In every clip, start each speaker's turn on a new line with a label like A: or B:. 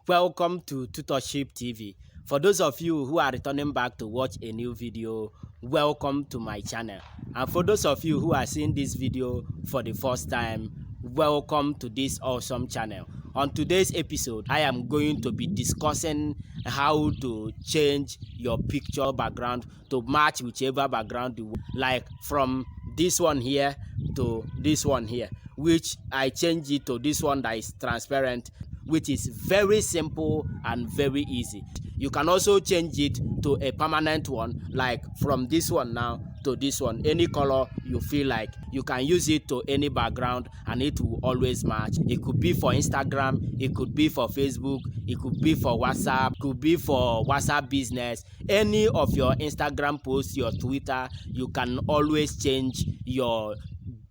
A: Welcome to Tutorship TV. For those of you who are returning back to watch a new video, welcome to my channel. And for those of you who are seeing this video for the first time, welcome to this awesome channel. On today's episode, I am going to be discussing how to change your picture background to match whichever background you want, like from this one here to this one here, which I change it to this one that is transparent, which is very simple and very easy. You can also change it to a permanent one, like from this one now to this one. Any color you feel like, you can use it to any background and it will always match. It could be for Instagram, it could be for Facebook, it could be for WhatsApp, it could be for WhatsApp business. Any of your Instagram posts, your Twitter, you can always change your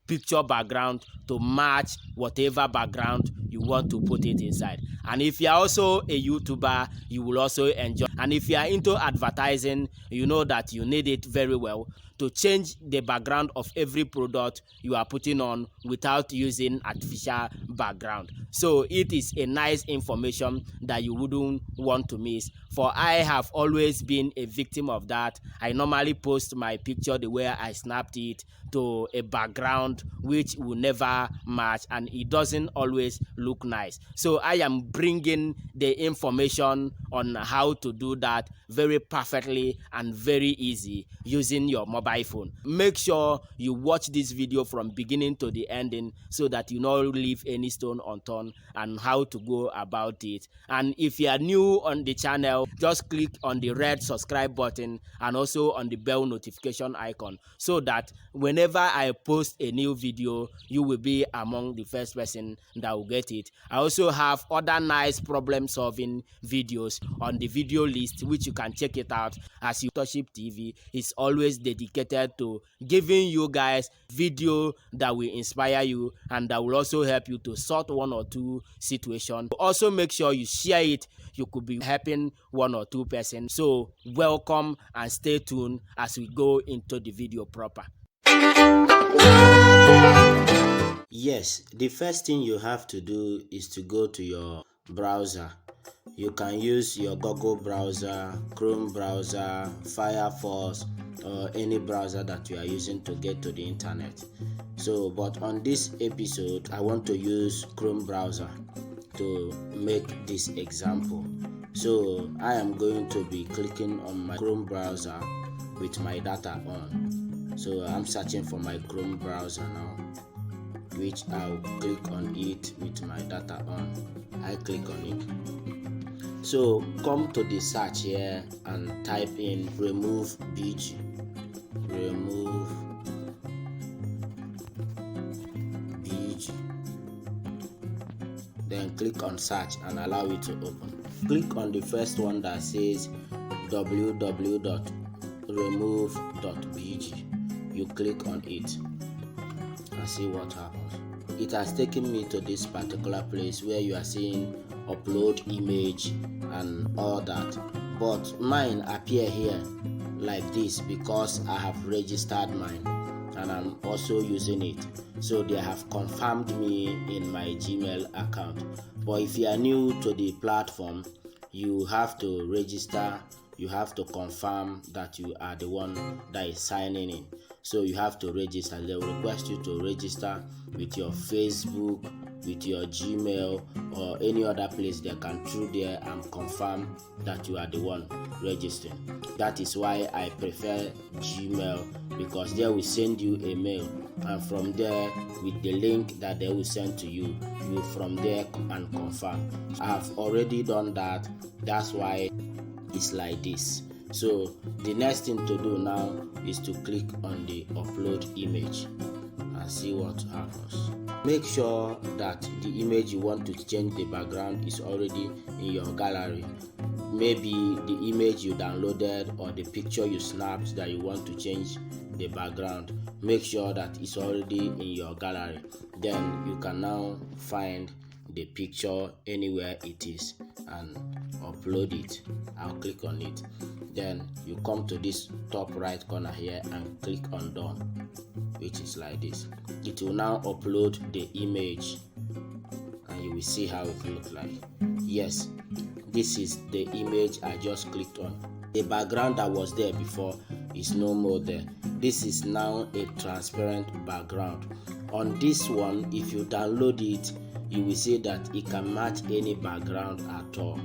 A: picture background to match whatever background you want to put it inside. And if you are also a YouTuber, you will also enjoy. And if you are into advertising, you know that you need it very well to change the background of every product you are putting on without using artificial background. So it is a nice information that you wouldn't want to miss, for I have always been a victim of that. I normally post my picture the way I snapped it to a background which will never match, and it doesn't always look nice. So I am bringing the information on how to do that very perfectly and very easy using your mobile phone. Make sure you watch this video from beginning to the ending so that you not leave any stone unturned and how to go about it. And if you are new on the channel, just click on the red subscribe button and also on the bell notification icon so that whenever I post a new video, you will be among the first person that will get it. I also have other nice problem solving videos on the video list, which you can check it out, as Tutorship TV is always dedicated to giving you guys video that will inspire you and that will also help you to sort one or two situations. Also make sure you share it. You could be helping one or two persons. So welcome and stay tuned as we go into the video proper. Yes, the first thing you have to do is to go to your browser. You can use your Google browser, Chrome browser, Firefox, or any browser that you are using to get to the internet. So, but on this episode, I want to use Chrome browser to make this example. So, I am going to be clicking on my Chrome browser with my data on. So, I'm searching for my Chrome browser now, which I'll click on it with my data on. I click on it. So come to the search here and type in remove BG. Remove BG. Then click on search and allow it to open. Click on the first one that says www.remove.bg. You click on it and see what happens. It has taken me to this particular place where you are seeing upload image and all that, but mine appear here like this because I have registered mine and I'm also using it, so they have confirmed me in my Gmail account. But if you are new to the platform, you have to register. You have to confirm that you are the one that is signing in. So you have to register. They will request you to register with your Facebook, with your Gmail, or any other place they can through there and confirm that you are the one registering. That is why I prefer Gmail, because they will send you a mail, and from there, with the link that they will send to you, you from there and confirm. I have already done that. That's why it's like this. So the next thing to do now is to click on the upload image and see what happens. Make sure that the image you want to change the background is already in your gallery. Maybe the image you downloaded or the picture you snapped that you want to change the background, make sure that it's already in your gallery. Then you can now find the picture anywhere it is and upload it. I'll click on it. Then you come to this top right corner here and click on done, which is like this. It will now upload the image and you will see how it looks like. Yes, this is the image I just clicked on. The background that was there before is no more there. This is now a transparent background. On this one, if you download it, you will see that it can match any background at all.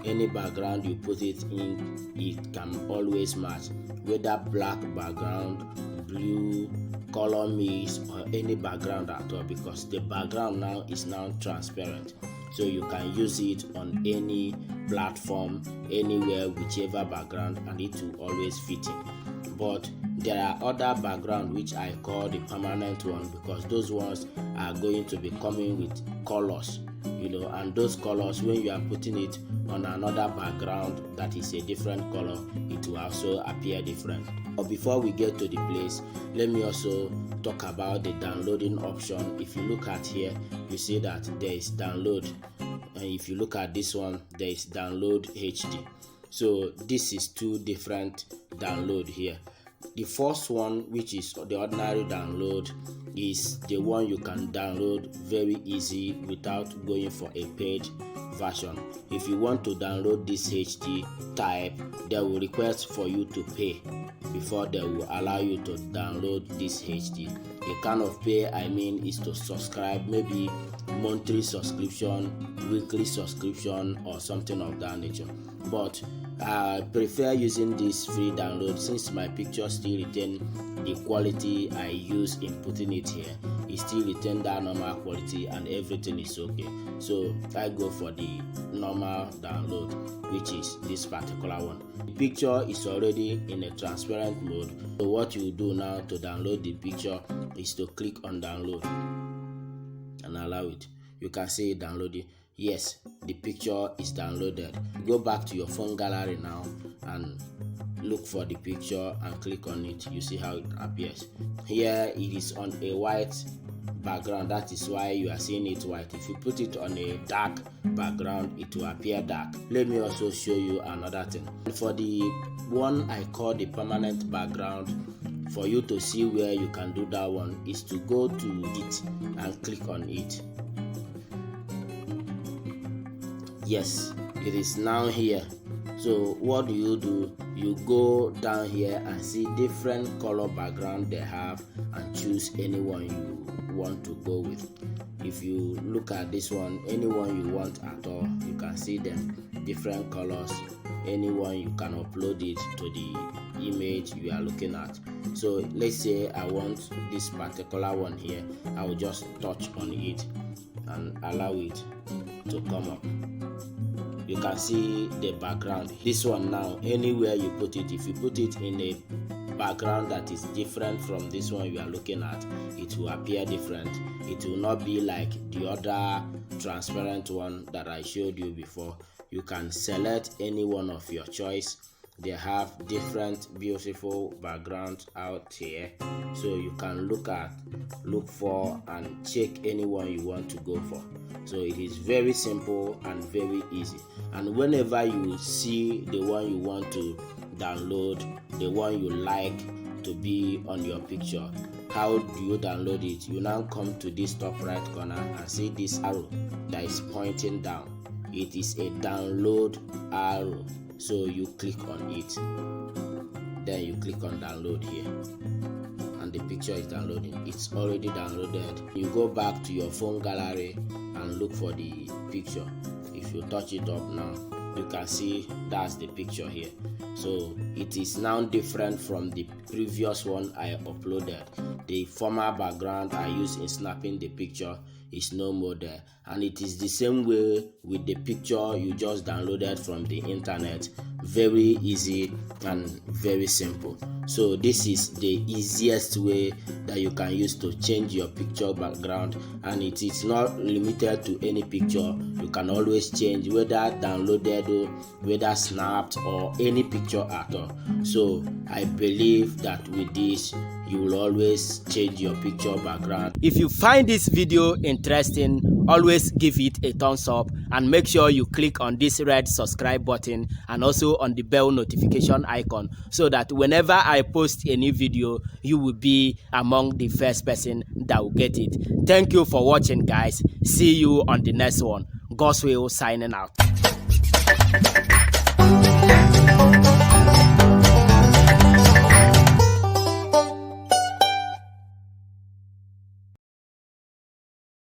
A: Any background you put it in, it can always match, whether black background, blue, color mix, or any background at all, because the background now is now transparent. So you can use it on any platform, anywhere, whichever background, and it will always fit in. But there are other background which I call the permanent one, because those ones are going to be coming with colors, and those colors, when you are putting it on another background that is a different color, it will also appear different. But before we get to the place, let me also talk about the downloading option. If you look at here, you see that there is download, and if you look at this one, there is download HD. So this is two different download here. The first one, which is the ordinary download, is the one you can download very easy without going for a paid version. If you want to download this HD type, they will request for you to pay before they will allow you to download this HD. The kind of pay I mean is to subscribe, maybe monthly subscription, weekly subscription, or something of that nature. But I prefer using this free download, since my picture still retain the quality I use in putting it here. It still retain that normal quality and everything is okay. So I go for the normal download, which is this particular one. The picture is already in a transparent mode. So what you do now to download the picture is to click on download and allow it. You can see it downloading. Yes, the picture is downloaded. Go back to your phone gallery now and look for the picture and click on it. You see how it appears. Here it is on a white background, that is why you are seeing it white. If you put it on a dark background, it will appear dark. Let me also show you another thing. For the one I call the permanent background, for you to see where you can do that one is to go to it and click on it. Yes, it is now here. So what do? You go down here and see different color background they have and choose anyone you want to go with. If you look at this one, anyone you want at all, you can see them different colors. Anyone, you can upload it to the image you are looking at. So let's say I want this particular one here. I will just touch on it and allow it to come up. You can see the background. This one now, anywhere you put it, if you put it in a background that is different from this one you are looking at, it will appear different. It will not be like the other transparent one that I showed you before. You can select any one of your choice. They have different beautiful backgrounds out here, so you can look for and check any one you want to go for. So it is very simple and very easy. And whenever you see the one you want to download, the one you like to be on your picture, how do you download it? You now come to this top right corner and see this arrow that is pointing down. It is a download arrow. So you click on it, then you click on download here, and the picture is downloading. It's already downloaded. You go back to your phone gallery and look for the picture. If you touch it up now, you can see that's the picture here. So it is now different from the previous one I uploaded. The former background I used in snapping the picture is no more there, and it is the same way with the picture you just downloaded from the internet. Very easy and very simple. So this is the easiest way that you can use to change your picture background, and it is not limited to any picture. You can always change, whether downloaded or whether snapped or any picture at all. So I believe that with this you will always change your picture background. If you find this video interesting, always give it a thumbs up and make sure you click on this red subscribe button and also on the bell notification icon, so that whenever I post a new video, you will be among the first person that will get it. Thank you for watching, guys. See you on the next one. God's will signing out.